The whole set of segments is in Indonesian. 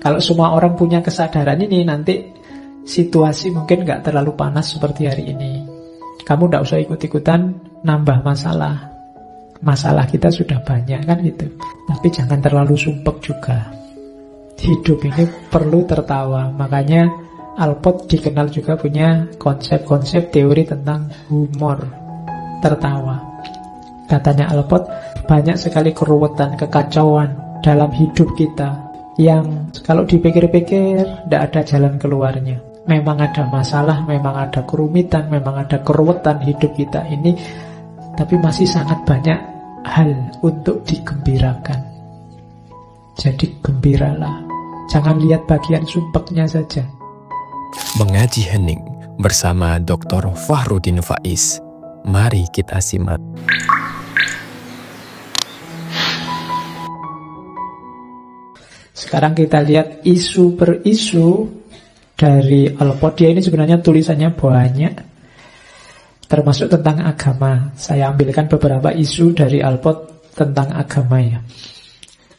Kalau semua orang punya kesadaran ini, nanti situasi mungkin nggak terlalu panas seperti hari ini. Kamu nggak usah ikut-ikutan nambah masalah. Masalah kita sudah banyak kan gitu. Tapi jangan terlalu sumpek juga. Hidup ini perlu tertawa. Makanya Alport dikenal juga punya konsep-konsep teori tentang humor, tertawa. Katanya Alport, banyak sekali keruwetan, kekacauan dalam hidup kita yang kalau dipikir-pikir tidak ada jalan keluarnya. Memang ada masalah, memang ada kerumitan, memang ada keruwetan hidup kita ini, tapi masih sangat banyak hal untuk digembirakan. Jadi gembiralah, jangan lihat bagian sumpeknya saja. Mengaji Hening bersama Dr. Fahrudin Faiz. Mari kita simak. Sekarang kita lihat isu per isu dari Alport. Dia ini sebenarnya tulisannya banyak, termasuk tentang agama. Saya ambilkan beberapa isu dari Alport tentang agama ya.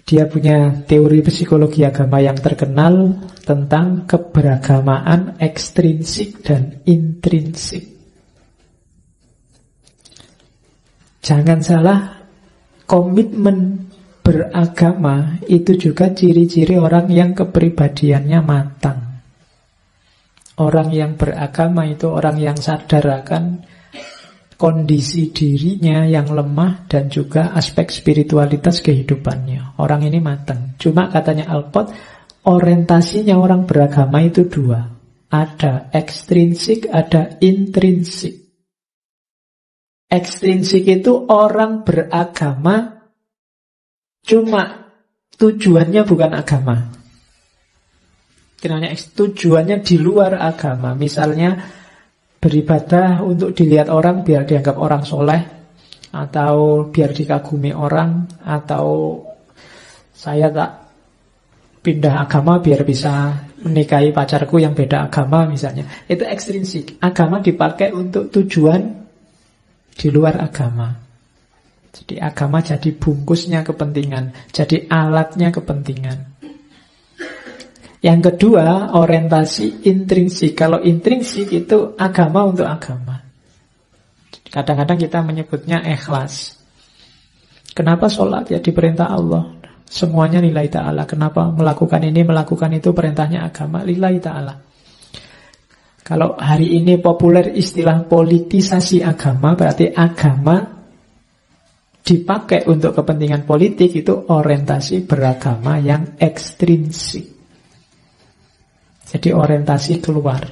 Dia punya teori psikologi agama yang terkenal tentang keberagamaan ekstrinsik dan intrinsik. Jangan salah, komitmen beragama itu juga ciri-ciri orang yang kepribadiannya matang. Orang yang beragama itu orang yang sadar akan kondisi dirinya yang lemah dan juga aspek spiritualitas kehidupannya. Orang ini matang. Cuma katanya Alport, orientasinya orang beragama itu dua. Ada ekstrinsik, ada intrinsik. Ekstrinsik itu orang beragama cuma tujuannya bukan agama. Kenanya tujuannya di luar agama. Misalnya beribadah untuk dilihat orang biar dianggap orang soleh, atau biar dikagumi orang, atau saya tak pindah agama biar bisa menikahi pacarku yang beda agama misalnya. Itu ekstrinsik. Agama dipakai untuk tujuan di luar agama. Jadi agama jadi bungkusnya kepentingan, jadi alatnya kepentingan. Yang kedua, orientasi intrinsik. Kalau intrinsik itu agama untuk agama. Kadang-kadang kita menyebutnya ikhlas. Kenapa sholat? Ya diperintah Allah. Semuanya lillahi ta'ala. Kenapa melakukan ini, melakukan itu, perintahnya agama lillahi ta'ala. Kalau hari ini populer istilah politisasi agama, berarti agama dipakai untuk kepentingan politik, itu orientasi beragama yang ekstrinsik. Jadi orientasi keluar.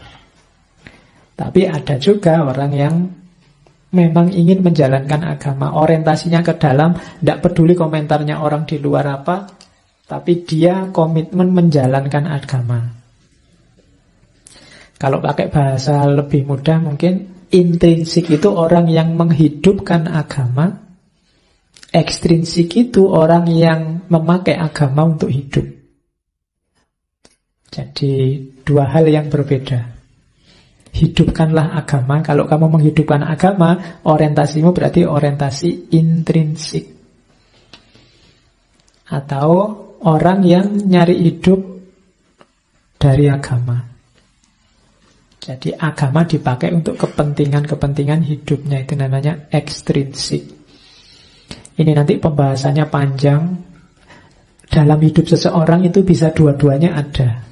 Tapi ada juga orang yang memang ingin menjalankan agama, orientasinya ke dalam, tidak peduli komentarnya orang di luar apa, tapi dia komitmen menjalankan agama. Kalau pakai bahasa lebih mudah mungkin intrinsik itu orang yang menghidupkan agama, ekstrinsik itu orang yang memakai agama untuk hidup. Jadi dua hal yang berbeda. Hidupkanlah agama. Kalau kamu menghidupkan agama, orientasimu berarti orientasi intrinsik. Atau orang yang nyari hidup dari agama. Jadi agama dipakai untuk kepentingan-kepentingan hidupnya. Itu namanya ekstrinsik. Ini nanti pembahasannya panjang. Dalam hidup seseorang itu bisa dua-duanya ada.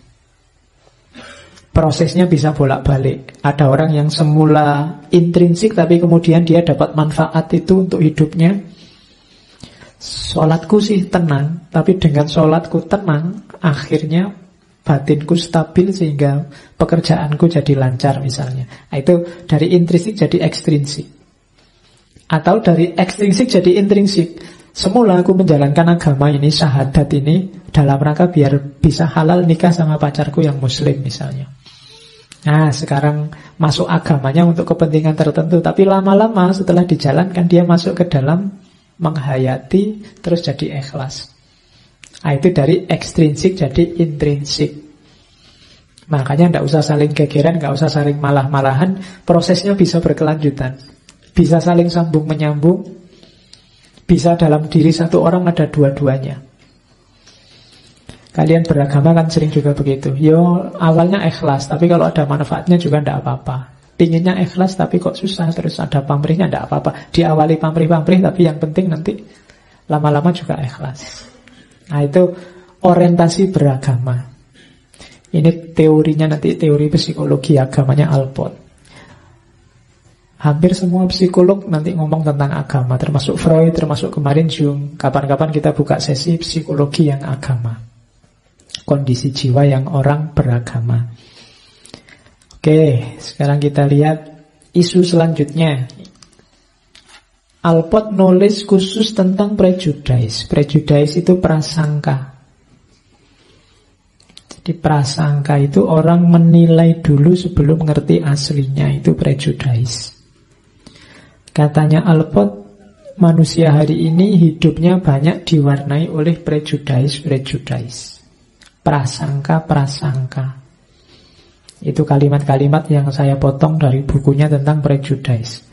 Prosesnya bisa bolak-balik. Ada orang yang semula intrinsik, tapi kemudian dia dapat manfaat itu untuk hidupnya. Sholatku sih tenang, tapi dengan sholatku tenang, akhirnya batinku stabil sehingga pekerjaanku jadi lancar misalnya. Nah, itu dari intrinsik jadi ekstrinsik. Atau dari ekstrinsik jadi intrinsik. Semula aku menjalankan agama ini, syahadat ini, dalam rangka biar bisa halal nikah sama pacarku yang muslim misalnya. Nah, sekarang masuk agamanya untuk kepentingan tertentu, tapi lama-lama setelah dijalankan dia masuk ke dalam menghayati, terus jadi ikhlas. Nah, itu dari ekstrinsik jadi intrinsik. Makanya tidak usah saling gegeran, tidak usah saling malah-malahan. Prosesnya bisa berkelanjutan, bisa saling sambung menyambung, bisa dalam diri satu orang ada dua-duanya. Kalian beragama kan sering juga begitu. Yo awalnya ikhlas, tapi kalau ada manfaatnya juga tidak apa-apa. Pinginnya ikhlas tapi kok susah, terus ada pamrihnya, tidak apa-apa. Diawali pamrih-pamrih, tapi yang penting nanti lama-lama juga ikhlas. Nah itu orientasi beragama. Ini teorinya nanti, teori psikologi agamanya Alport. Hampir semua psikolog nanti ngomong tentang agama, termasuk Freud, termasuk kemarin Jung. Kapan-kapan kita buka sesi psikologi yang agama, kondisi jiwa yang orang beragama. Oke, sekarang kita lihat isu selanjutnya. Alport nulis khusus tentang prejudice. Prejudice itu prasangka. Jadi prasangka itu orang menilai dulu sebelum mengerti aslinya, itu prejudice. Katanya Alport, manusia hari ini hidupnya banyak diwarnai oleh prejudice. Prasangka. Itu kalimat-kalimat yang saya potong dari bukunya tentang prejudice.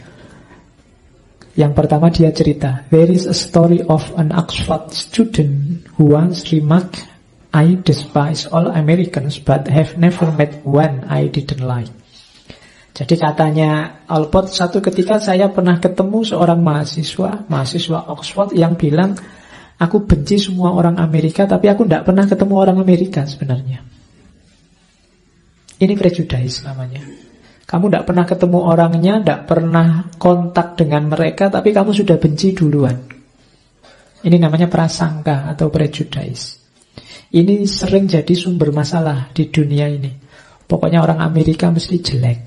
Yang pertama dia cerita, there is a story of an Oxford student who once remarked, I despise all Americans but have never met one I didn't like. Jadi katanya Alport, satu ketika saya pernah ketemu seorang mahasiswa Oxford yang bilang, aku benci semua orang Amerika, tapi aku tidak pernah ketemu orang Amerika sebenarnya. Ini prejudice namanya. Kamu tidak pernah ketemu orangnya, tidak pernah kontak dengan mereka, tapi kamu sudah benci duluan. Ini namanya prasangka atau prejudice. Ini sering jadi sumber masalah di dunia ini. Pokoknya orang Amerika mesti jelek.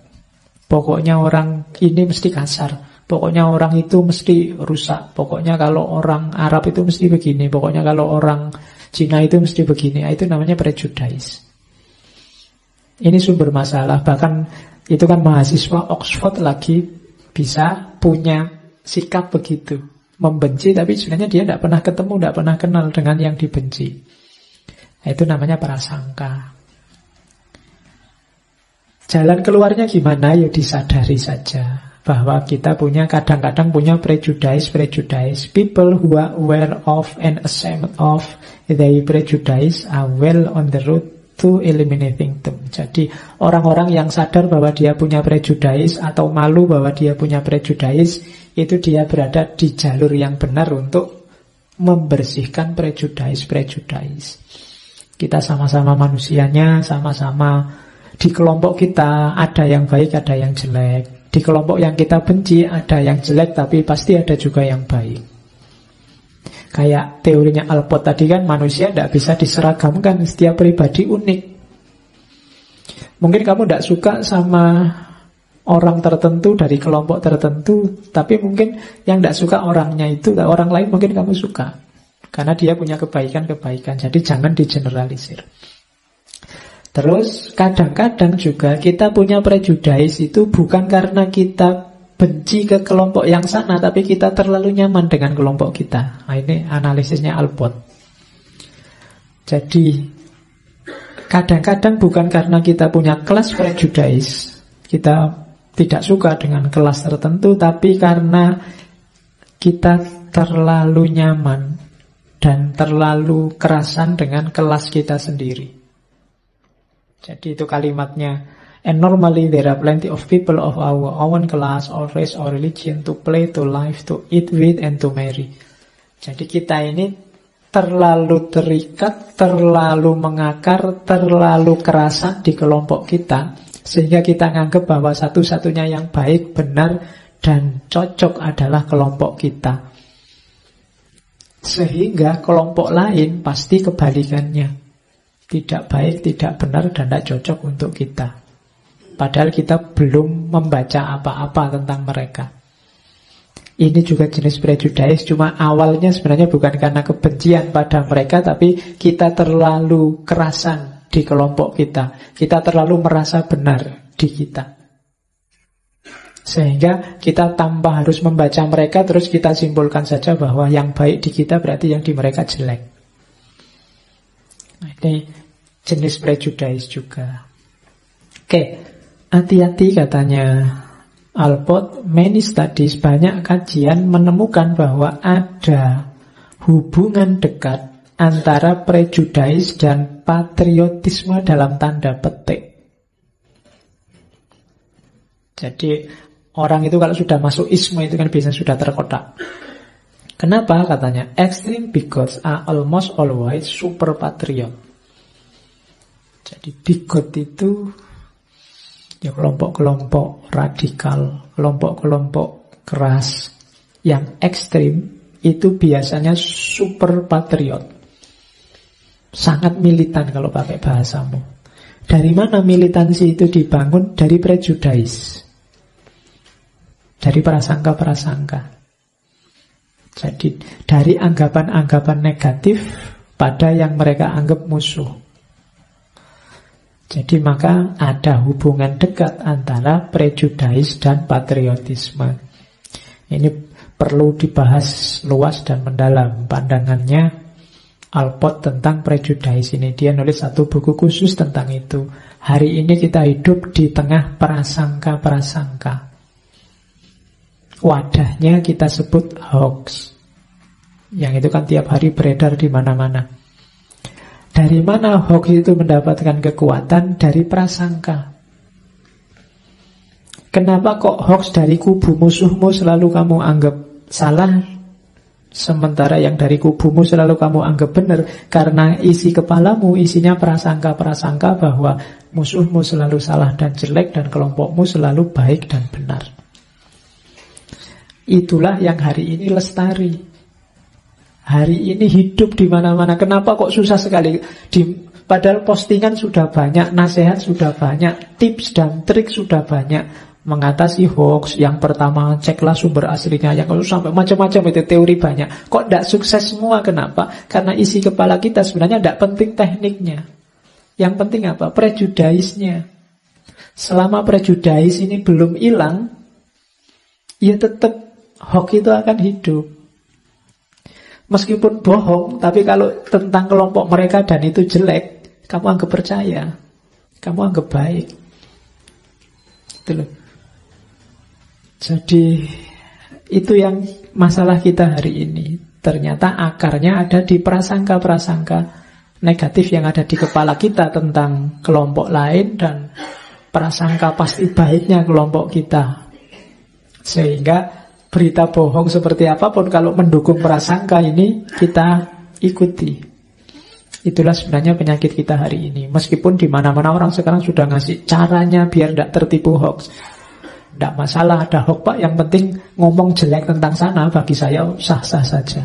Pokoknya orang ini mesti kasar. Pokoknya orang itu mesti rusak. Pokoknya kalau orang Arab itu mesti begini. Pokoknya kalau orang Cina itu mesti begini. Itu namanya prejudice. Ini sumber masalah. Bahkan itu kan mahasiswa Oxford lagi bisa punya sikap begitu. Membenci tapi sebenarnya dia tidak pernah ketemu, tidak pernah kenal dengan yang dibenci. Itu namanya prasangka. Jalan keluarnya gimana? Ya disadari saja bahwa kita kadang-kadang punya prejudice. People who are aware of and ashamed of their prejudice are well on the road to eliminating them. Jadi orang-orang yang sadar bahwa dia punya prejudice atau malu bahwa dia punya prejudice, itu dia berada di jalur yang benar untuk membersihkan prejudice. Kita sama-sama manusianya, sama-sama di kelompok kita ada yang baik, ada yang jelek. Di kelompok yang kita benci ada yang jelek, tapi pasti ada juga yang baik. Kayak teorinya Alport tadi kan, manusia tidak bisa diseragamkan, setiap pribadi unik. Mungkin kamu tidak suka sama orang tertentu dari kelompok tertentu, tapi mungkin yang tidak suka orangnya itu, orang lain mungkin kamu suka. Karena dia punya kebaikan-kebaikan. Jadi jangan digeneralisir. Terus kadang-kadang juga kita punya prejudice itu bukan karena kita benci ke kelompok yang sana, tapi kita terlalu nyaman dengan kelompok kita. Nah, ini analisisnya Alport. Jadi kadang-kadang bukan karena kita punya kelas prejudice, kita tidak suka dengan kelas tertentu, tapi karena kita terlalu nyaman dan terlalu kerasan dengan kelas kita sendiri. Jadi itu kalimatnya. And normally there are plenty of people of our own class or race or religion to play, to live, to eat with, and to marry. Jadi kita ini terlalu terikat, terlalu mengakar, terlalu kerasan di kelompok kita, sehingga kita nganggap bahwa satu-satunya yang baik, benar, dan cocok adalah kelompok kita. Sehingga kelompok lain pasti kebalikannya. Tidak baik, tidak benar, dan tidak cocok untuk kita. Padahal kita belum membaca apa-apa tentang mereka. Ini juga jenis prejudice, cuma awalnya sebenarnya bukan karena kebencian pada mereka, tapi kita terlalu kerasan di kelompok kita. Kita terlalu merasa benar di kita. Sehingga kita tanpa harus membaca mereka, terus kita simpulkan saja bahwa yang baik di kita berarti yang di mereka jelek. Ini jenis prejudice juga. Oke, hati-hati katanya Alport. Many studies, banyak kajian menemukan bahwa ada hubungan dekat antara prejudis dan patriotisme dalam tanda petik. Jadi orang itu kalau sudah masuk isme itu kan biasanya sudah terkotak. Kenapa katanya? Extreme bigots are almost always super patriot. Jadi bigot itu ya kelompok-kelompok radikal, kelompok-kelompok keras yang ekstrim itu biasanya super patriot. Sangat militan kalau pakai bahasamu. Dari mana militansi itu dibangun? Dari prejudis. Dari prasangka-prasangka. Jadi dari anggapan-anggapan negatif pada yang mereka anggap musuh. Jadi maka ada hubungan dekat antara prejudis dan patriotisme. Ini perlu dibahas luas dan mendalam. Pandangannya Alport tentang prejudis ini. Dia nulis satu buku khusus tentang itu. Hari ini kita hidup di tengah prasangka-prasangka. Wadahnya kita sebut hoax. Yang itu kan tiap hari beredar di mana-mana. Dari mana hoax itu mendapatkan kekuatan? Dari prasangka. Kenapa kok hoax dari kubu musuhmu selalu kamu anggap salah, sementara yang dari kubumu selalu kamu anggap benar? Karena isi kepalamu isinya prasangka-prasangka bahwa musuhmu selalu salah dan jelek dan kelompokmu selalu baik dan benar. Itulah yang hari ini lestari. Hari ini hidup di mana-mana. Kenapa kok susah sekali? Padahal postingan sudah banyak, nasihat sudah banyak, tips dan trik sudah banyak mengatasi hoax. Yang pertama, ceklah sumber aslinya. Yang sampai macam-macam itu teori banyak. Kok tidak sukses semua? Kenapa? Karena isi kepala kita sebenarnya tidak penting tekniknya. Yang penting apa? Prejudisnya. Selama prejudis ini belum hilang, ya tetap hoax itu akan hidup. Meskipun bohong, tapi kalau tentang kelompok mereka dan itu jelek, kamu anggap percaya, kamu anggap baik. Itu loh. Jadi itu yang masalah kita hari ini. Ternyata akarnya ada di prasangka-prasangka negatif yang ada di kepala kita tentang kelompok lain dan prasangka pasti baiknya kelompok kita. Sehingga berita bohong seperti apapun kalau mendukung prasangka ini kita ikuti. Itulah sebenarnya penyakit kita hari ini. Meskipun di mana-mana orang sekarang sudah ngasih caranya biar tidak tertipu hoax. Tidak masalah ada hoax Pak, yang penting ngomong jelek tentang sana bagi saya sah-sah saja.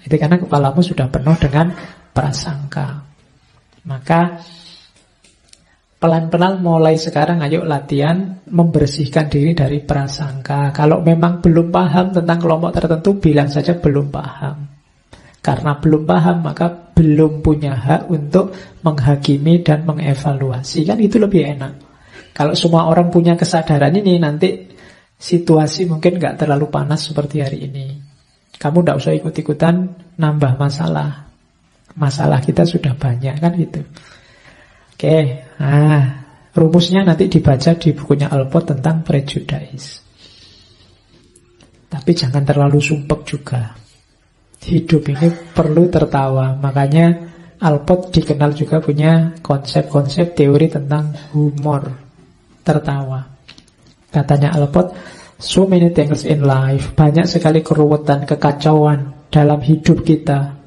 Itu karena kepalamu sudah penuh dengan prasangka. Maka pelan-pelan mulai sekarang ayo latihan membersihkan diri dari prasangka. Kalau memang belum paham tentang kelompok tertentu, bilang saja belum paham. Karena belum paham maka belum punya hak untuk menghakimi dan mengevaluasi. Kan itu lebih enak. Kalau semua orang punya kesadaran ini, nanti situasi mungkin gak terlalu panas seperti hari ini. Kamu gak usah ikut-ikutan nambah masalah. Masalah kita sudah banyak kan gitu. Oke, rumusnya nanti dibaca di bukunya Alport tentang prejudis. Tapi jangan terlalu sumpek juga. Hidup ini perlu tertawa. Makanya Alport dikenal juga punya konsep-konsep teori tentang humor, tertawa. Katanya Alport, so many things in life, banyak sekali keruwetan, kekacauan dalam hidup kita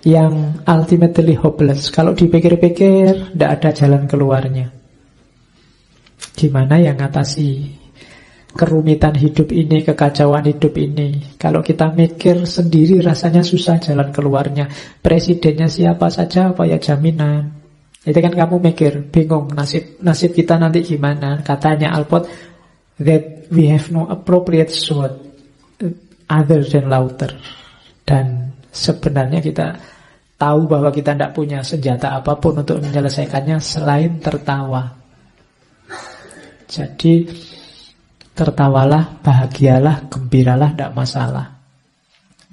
yang ultimately hopeless. Kalau dipikir-pikir tidak ada jalan keluarnya. Gimana yang ngatasi kerumitan hidup ini, kekacauan hidup ini? Kalau kita mikir sendiri rasanya susah jalan keluarnya. Presidennya siapa saja, apa ya jaminan? Itu kan kamu mikir, bingung nasib kita nanti gimana. Katanya Alport that we have no appropriate sword other than laughter. Dan sebenarnya kita tahu bahwa kita tidak punya senjata apapun untuk menyelesaikannya selain tertawa. Jadi tertawalah, bahagialah, gembiralah, tidak masalah.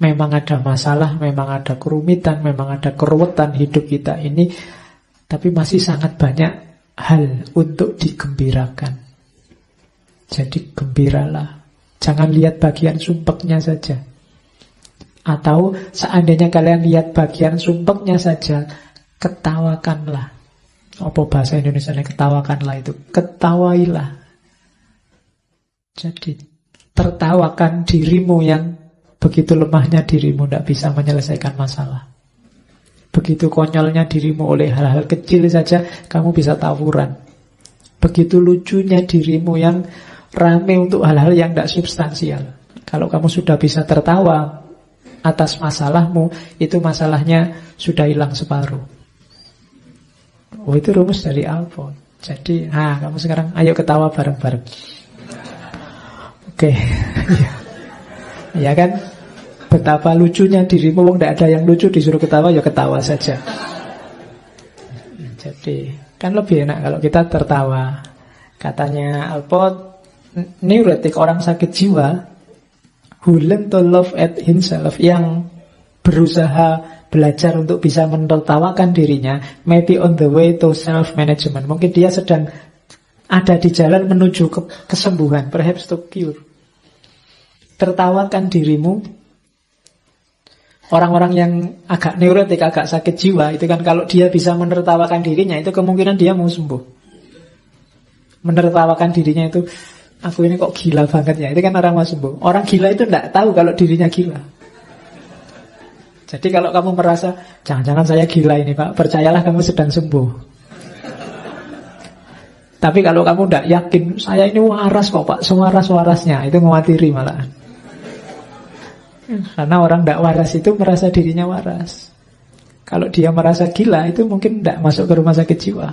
Memang ada masalah, memang ada kerumitan, memang ada keruwetan hidup kita ini, tapi masih sangat banyak hal untuk digembirakan. Jadi gembiralah. Jangan lihat bagian sumpeknya saja. Atau seandainya kalian lihat bagian sumpeknya saja, ketawakanlah. Apa bahasa Indonesianya ketawakanlah itu? Ketawailah. Jadi tertawakan dirimu yang begitu lemahnya dirimu, tidak bisa menyelesaikan masalah. Begitu konyolnya dirimu oleh hal-hal kecil saja, kamu bisa tawuran. Begitu lucunya dirimu yang rame untuk hal-hal yang tidak substansial. Kalau kamu sudah bisa tertawa atas masalahmu, itu masalahnya sudah hilang separuh. Oh, itu rumus dari Alport. Jadi, kamu sekarang ayo ketawa bareng-bareng. Oke. Ya kan? Betapa lucunya dirimu, wong tidak ada yang lucu, disuruh ketawa, ya ketawa saja. Jadi, kan lebih enak kalau kita tertawa. Katanya Alport, neurotik, orang sakit jiwa, who learn to laugh at himself, yang berusaha belajar untuk bisa menertawakan dirinya, maybe on the way to self-management. Mungkin dia sedang ada di jalan menuju kesembuhan, perhaps to cure. Tertawakan dirimu. Orang-orang yang agak neurotik, agak sakit jiwa, itu kan kalau dia bisa menertawakan dirinya, itu kemungkinan dia mau sembuh. Menertawakan dirinya itu, aku ini kok gila banget ya, itu kan orang mau sembuh. Orang gila itu tidak tahu kalau dirinya gila. Jadi kalau kamu merasa, jangan-jangan saya gila ini Pak, percayalah kamu sedang sembuh. Tapi kalau kamu tidak yakin, saya ini waras kok Pak, sewaras-warasnya, itu mewatiri malahan. Karena orang tidak waras itu merasa dirinya waras. Kalau dia merasa gila, itu mungkin tidak masuk ke rumah sakit jiwa.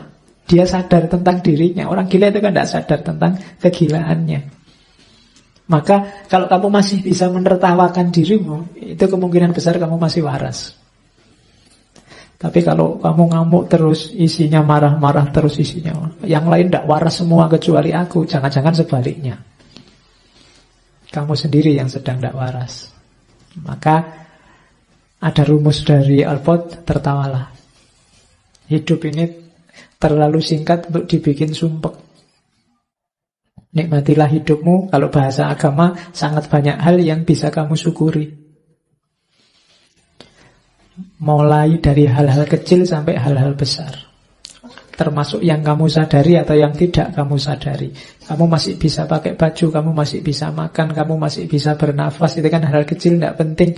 Dia sadar tentang dirinya. Orang gila itu kan tidak sadar tentang kegilaannya. Maka kalau kamu masih bisa menertawakan dirimu, itu kemungkinan besar kamu masih waras. Tapi kalau kamu ngamuk terus, isinya marah-marah terus isinya, yang lain tidak waras semua kecuali aku, jangan-jangan sebaliknya. Kamu sendiri yang sedang tidak waras. Maka ada rumus dari Alport, tertawalah. Hidup ini terlalu singkat untuk dibikin sumpek. Nikmatilah hidupmu. Kalau bahasa agama, sangat banyak hal yang bisa kamu syukuri. Mulai dari hal-hal kecil sampai hal-hal besar, termasuk yang kamu sadari atau yang tidak kamu sadari. Kamu masih bisa pakai baju, kamu masih bisa makan, kamu masih bisa bernafas. Itu kan hal-hal kecil, tidak penting,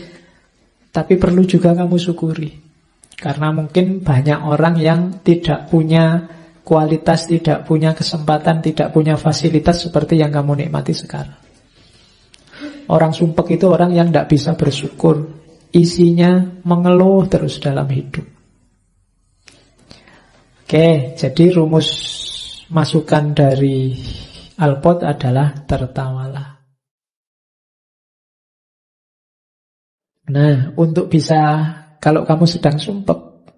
tapi perlu juga kamu syukuri. Karena mungkin banyak orang yang tidak punya kualitas, tidak punya kesempatan, tidak punya fasilitas seperti yang kamu nikmati sekarang. Orang sumpek itu orang yang tidak bisa bersyukur. Isinya mengeluh terus dalam hidup. Oke, jadi rumus masukan dari Alport adalah tertawalah. Nah, untuk bisa, kalau kamu sedang sumpek,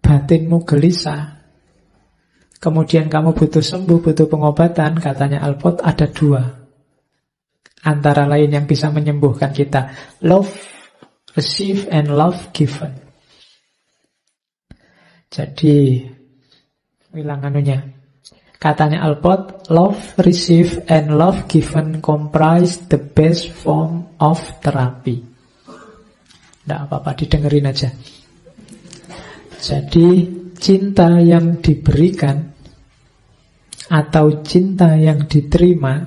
batinmu gelisah, kemudian kamu butuh sembuh, butuh pengobatan, katanya Alport ada dua. Antara lain yang bisa menyembuhkan kita, love receive and love given. Jadi, bilang anunya, katanya Alport, love receive and love given comprise the best form of therapy. Tidak apa-apa, didengerin aja. Jadi, cinta yang diberikan atau cinta yang diterima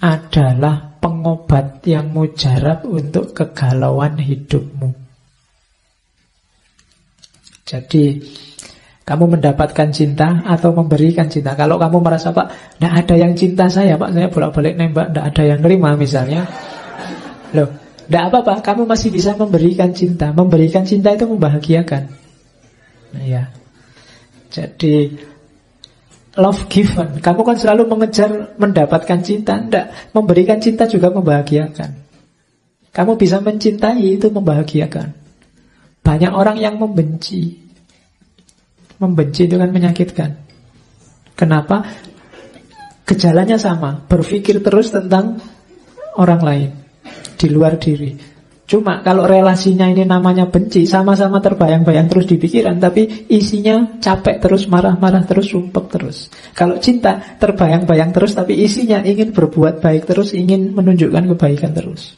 adalah pengobat yang mujarab untuk kegalauan hidupmu. Jadi kamu mendapatkan cinta atau memberikan cinta. Kalau kamu merasa, Pak, tidak ada yang cinta saya, Pak, saya bolak-balik nembak, tidak ada yang terima misalnya, loh, tidak apa-apa, kamu masih bisa memberikan cinta. Memberikan cinta itu membahagiakan. Nah, ya. Jadi love given, kamu kan selalu mengejar mendapatkan cinta. Tidak, memberikan cinta juga membahagiakan. Kamu bisa mencintai, itu membahagiakan. Banyak orang yang membenci. Membenci itu kan menyakitkan. Kenapa? Gejalanya sama, berpikir terus tentang orang lain di luar diri. Cuma kalau relasinya ini namanya benci, sama-sama terbayang-bayang terus di pikiran, tapi isinya capek terus, marah-marah terus, sumpek terus. Kalau cinta terbayang-bayang terus, tapi isinya ingin berbuat baik terus, ingin menunjukkan kebaikan terus.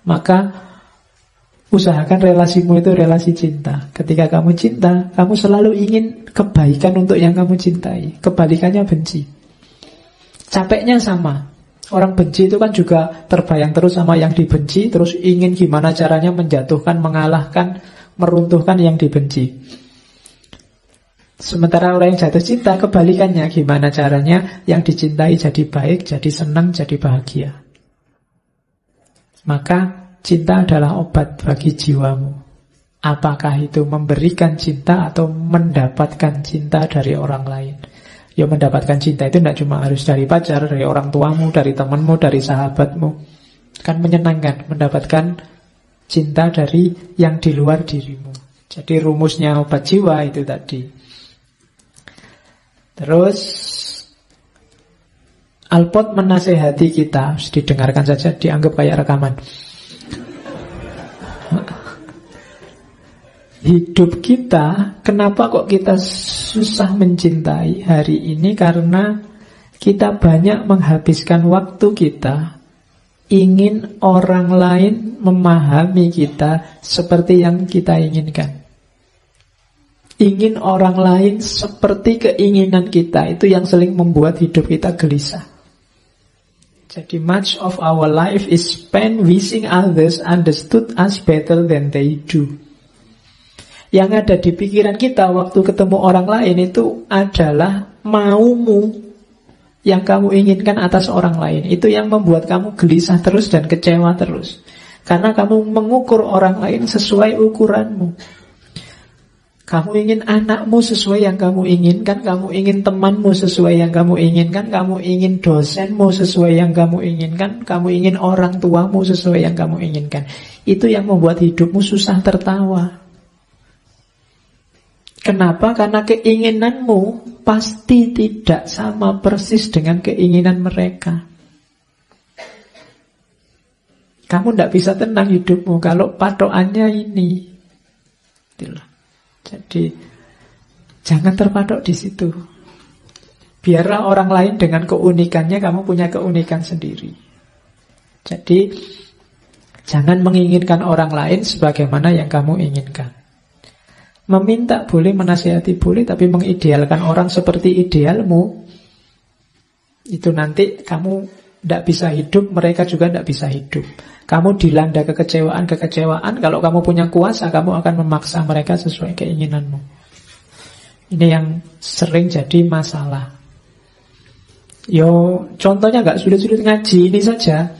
Maka usahakan relasimu itu relasi cinta. Ketika kamu cinta, kamu selalu ingin kebaikan untuk yang kamu cintai. Kebalikannya benci. Capeknya sama. Orang benci itu kan juga terbayang terus sama yang dibenci, terus ingin gimana caranya menjatuhkan, mengalahkan, meruntuhkan yang dibenci. Sementara orang yang jatuh cinta, kebalikannya, gimana caranya yang dicintai jadi baik, jadi senang, jadi bahagia. Maka cinta adalah obat bagi jiwamu. Apakah itu memberikan cinta atau mendapatkan cinta dari orang lain? Ya, mendapatkan cinta itu tidak cuma harus dari pacar, dari orang tuamu, dari temanmu, dari sahabatmu. Kan menyenangkan mendapatkan cinta dari yang di luar dirimu. Jadi rumusnya obat jiwa itu tadi. Terus Alpot menasehati kita, didengarkan saja, dianggap kayak rekaman. Hidup kita, kenapa kok kita susah mencintai hari ini? Karena kita banyak menghabiskan waktu kita ingin orang lain memahami kita seperti yang kita inginkan. Ingin orang lain seperti keinginan kita, itu yang sering membuat hidup kita gelisah. Jadi much of our life is spent wishing others understood us better than they do. Yang ada di pikiran kita waktu ketemu orang lain itu adalah maumu yang kamu inginkan atas orang lain. Itu yang membuat kamu gelisah terus dan kecewa terus. Karena kamu mengukur orang lain sesuai ukuranmu. Kamu ingin anakmu sesuai yang kamu inginkan, kamu ingin temanmu sesuai yang kamu inginkan, kamu ingin dosenmu sesuai yang kamu inginkan, kamu ingin orang tuamu sesuai yang kamu inginkan. Itu yang membuat hidupmu susah tertawa. Kenapa? Karena keinginanmu pasti tidak sama persis dengan keinginan mereka. Kamu tidak bisa tenang hidupmu kalau patokannya ini. Itulah. Jadi jangan terpatok di situ. Biarlah orang lain dengan keunikannya, kamu punya keunikan sendiri. Jadi jangan menginginkan orang lain sebagaimana yang kamu inginkan. Meminta boleh, menasihati boleh, tapi mengidealkan orang seperti idealmu, itu nanti kamu tidak bisa hidup, mereka juga tidak bisa hidup. Kamu dilanda kekecewaan. Kalau kamu punya kuasa, kamu akan memaksa mereka sesuai keinginanmu. Ini yang sering jadi masalah. Yo, contohnya nggak sulit-sulit, ngaji ini saja.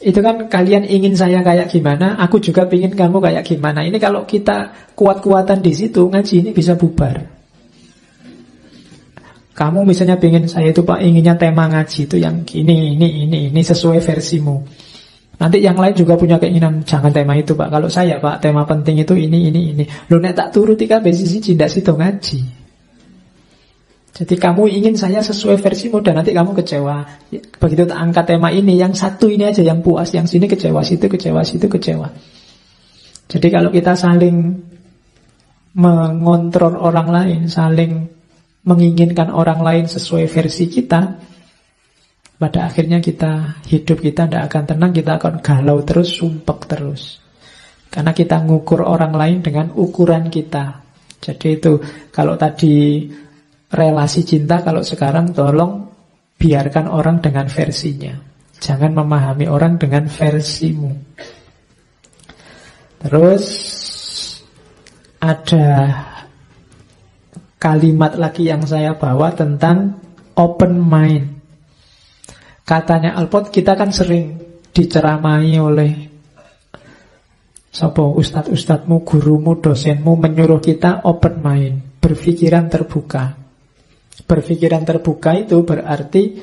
Itu kan kalian ingin saya kayak gimana, aku juga ingin kamu kayak gimana. Ini kalau kita kuat-kuatan di situ, ngaji ini bisa bubar. Kamu misalnya ingin saya itu Pak, inginnya tema ngaji itu yang ini sesuai versimu. Nanti yang lain juga punya keinginan, jangan tema itu Pak. Kalau saya Pak, tema penting itu ini. Lu nek tak turuti kabeh sisi cindak situ ngaji. Jadi kamu ingin saya sesuai versimu dan nanti kamu kecewa. Begitu tak angkat tema ini, yang satu ini aja yang puas, yang sini kecewa, situ kecewa, situ kecewa. Jadi kalau kita saling mengontrol orang lain, saling menginginkan orang lain sesuai versi kita, pada akhirnya hidup kita tidak akan tenang, kita akan galau terus, sumpek terus. Karena kita ngukur orang lain dengan ukuran kita. Jadi itu, kalau tadi relasi cinta, kalau sekarang tolong biarkan orang dengan versinya. Jangan memahami orang dengan versimu. Terus ada kalimat lagi yang saya bawa tentang open mind. Katanya Alpot, kita kan sering diceramai oleh ustadz-ustadzmu, gurumu, dosenmu menyuruh kita open mind, berpikiran terbuka. Berpikiran terbuka itu berarti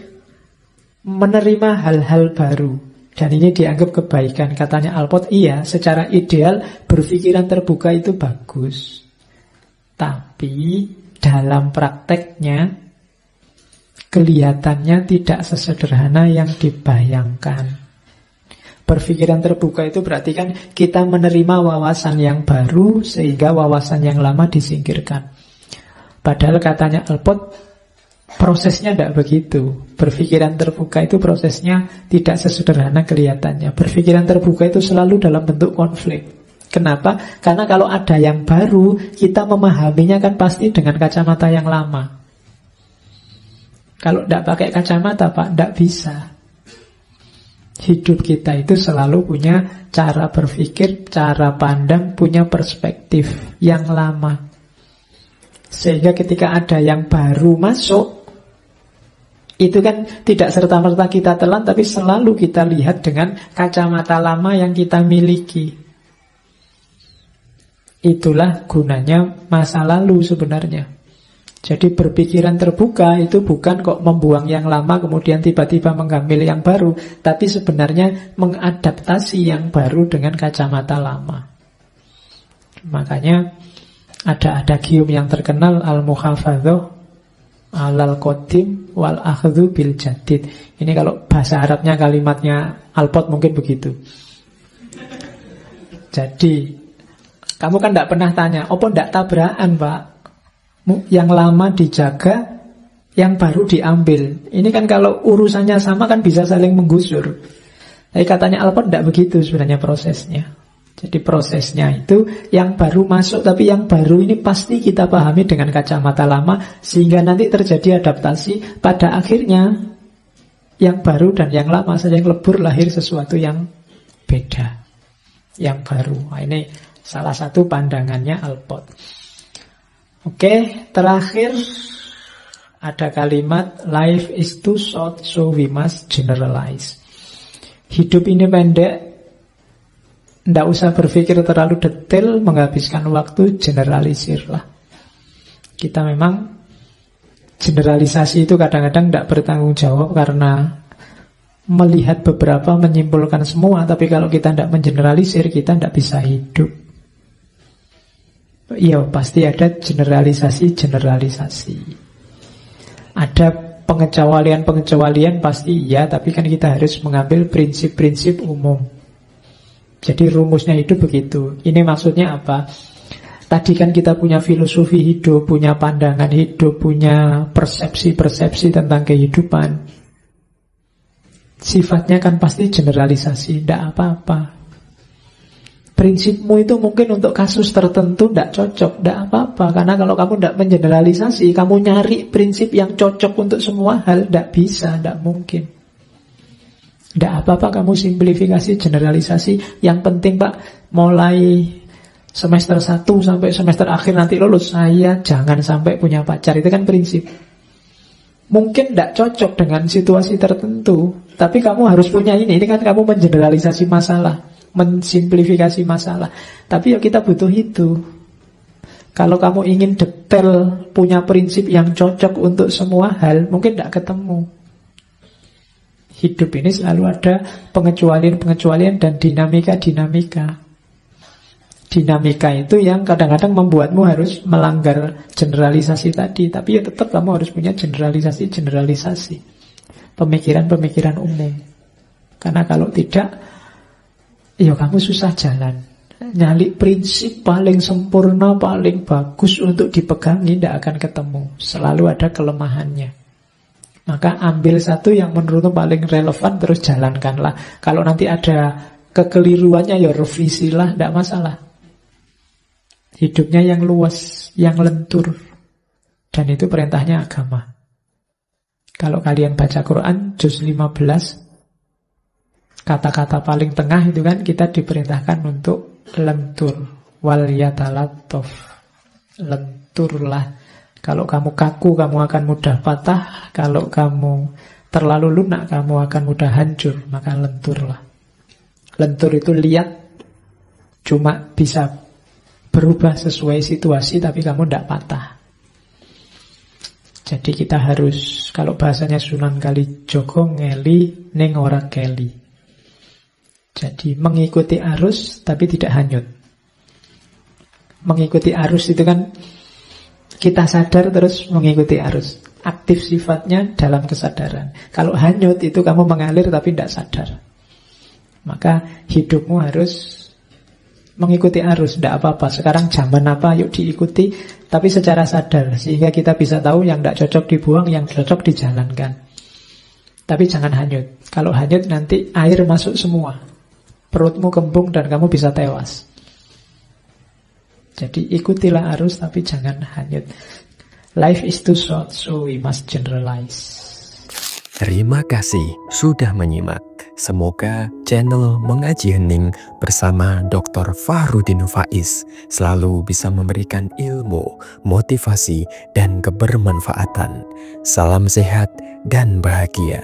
menerima hal-hal baru. Dan ini dianggap kebaikan. Katanya Alpot, iya, secara ideal berpikiran terbuka itu bagus. Tapi dalam prakteknya kelihatannya tidak sesederhana yang dibayangkan. Berpikiran terbuka itu berarti kan kita menerima wawasan yang baru sehingga wawasan yang lama disingkirkan. Padahal katanya Alpot, Prosesnya tidak begitu. Berpikiran terbuka itu prosesnya tidak sesederhana kelihatannya. Berpikiran terbuka itu selalu dalam bentuk konflik. Kenapa? Karena kalau ada yang baru, kita memahaminya kan pasti dengan kacamata yang lama. Kalau tidak pakai kacamata, Pak, tidak bisa. Hidup kita itu selalu punya cara berpikir, cara pandang, punya perspektif yang lama. Sehingga ketika ada yang baru masuk, itu kan tidak serta-merta kita telan, tapi selalu kita lihat dengan kacamata lama yang kita miliki. Itulah gunanya masa lalu sebenarnya. Jadi berpikiran terbuka itu bukan kok membuang yang lama kemudian tiba-tiba mengambil yang baru, tapi sebenarnya mengadaptasi yang baru dengan kacamata lama. Makanya ada adagium yang terkenal, al-muhafadzah alal qadim wal akhdhu bil jadid. Ini kalau bahasa Arabnya kalimatnya Alpot mungkin begitu. Jadi kamu kan tidak pernah tanya, apa tidak tabrakan, Pak? Yang lama dijaga, yang baru diambil. Ini kan kalau urusannya sama kan bisa saling menggusur. Tapi katanya Alpot tidak begitu sebenarnya prosesnya. Jadi prosesnya itu yang baru masuk, tapi yang baru ini pasti kita pahami dengan kacamata lama, sehingga nanti terjadi adaptasi. Pada akhirnya yang baru dan yang lama saja yang lebur, lahir sesuatu yang beda, yang baru. Nah, ini salah satu pandangannya Alpot. Oke, terakhir ada kalimat life is too short so we must generalize. Hidup ini pendek, tidak usah berpikir terlalu detail, menghabiskan waktu, generalisirlah. Kita memang generalisasi itu kadang-kadang tidak bertanggung jawab karena melihat beberapa menyimpulkan semua. Tapi kalau kita tidak mengeneralisir, kita tidak bisa hidup. Iya, pasti ada generalisasi. Ada pengecualian pasti iya, tapi kan kita harus mengambil prinsip-prinsip umum. Jadi rumusnya hidup begitu. Ini maksudnya apa? Tadi kan kita punya filosofi hidup, punya pandangan hidup, punya persepsi-persepsi tentang kehidupan. Sifatnya kan pasti generalisasi, tidak apa-apa. Prinsipmu itu mungkin untuk kasus tertentu tidak cocok, tidak apa-apa. Karena kalau kamu tidak mengeneralisasi, kamu nyari prinsip yang cocok untuk semua hal, tidak bisa, tidak mungkin. Tidak apa-apa kamu simplifikasi, generalisasi. Yang penting, Pak, mulai semester 1 sampai semester akhir nanti lulus, saya jangan sampai punya pacar. Itu kan prinsip. Mungkin tidak cocok dengan situasi tertentu, tapi kamu harus punya ini. Ini kan kamu mengeneralisasi masalah, mensimplifikasi masalah. Tapi ya kita butuh itu. Kalau kamu ingin detail, punya prinsip yang cocok untuk semua hal, mungkin tidak ketemu. Hidup ini selalu ada pengecualian-pengecualian dan dinamika-dinamika. Dinamika itu yang kadang-kadang membuatmu harus melanggar generalisasi tadi. Tapi ya tetap kamu harus punya generalisasi-generalisasi, pemikiran-pemikiran umum. Karena kalau tidak, ya kamu susah jalan. Nyali prinsip paling sempurna, paling bagus untuk dipegangi, tidak akan ketemu. Selalu ada kelemahannya. Maka ambil satu yang menurutmu paling relevan, terus jalankanlah. Kalau nanti ada kekeliruannya, ya revisilah, tidak masalah. Hidupnya yang luas, yang lentur. Dan itu perintahnya agama. Kalau kalian baca Quran, juz 15, kata-kata paling tengah itu kan kita diperintahkan untuk lentur. Wal yatalattaf. Lenturlah. Kalau kamu kaku, kamu akan mudah patah. Kalau kamu terlalu lunak, kamu akan mudah hancur. Maka lenturlah. Lentur itu lihat, cuma bisa berubah sesuai situasi, tapi kamu tidak patah. Jadi kita harus, kalau bahasanya Sunan Kalijogo, ngeli ning ora keli. Jadi mengikuti arus, tapi tidak hanyut. Mengikuti arus itu kan kita sadar terus mengikuti arus. Aktif sifatnya dalam kesadaran. Kalau hanyut itu kamu mengalir tapi tidak sadar. Maka hidupmu harus mengikuti arus, tidak apa-apa. Sekarang zaman apa, yuk diikuti, tapi secara sadar, sehingga kita bisa tahu yang tidak cocok dibuang, yang cocok dijalankan. Tapi jangan hanyut. Kalau hanyut nanti air masuk semua, perutmu kembung dan kamu bisa tewas. Jadi ikutilah arus tapi jangan hanyut. Life is too short, so we must generalize. Terima kasih sudah menyimak. Semoga channel Mengaji Hening bersama Dr. Fahrudin Faiz selalu bisa memberikan ilmu, motivasi, dan kebermanfaatan. Salam sehat dan bahagia.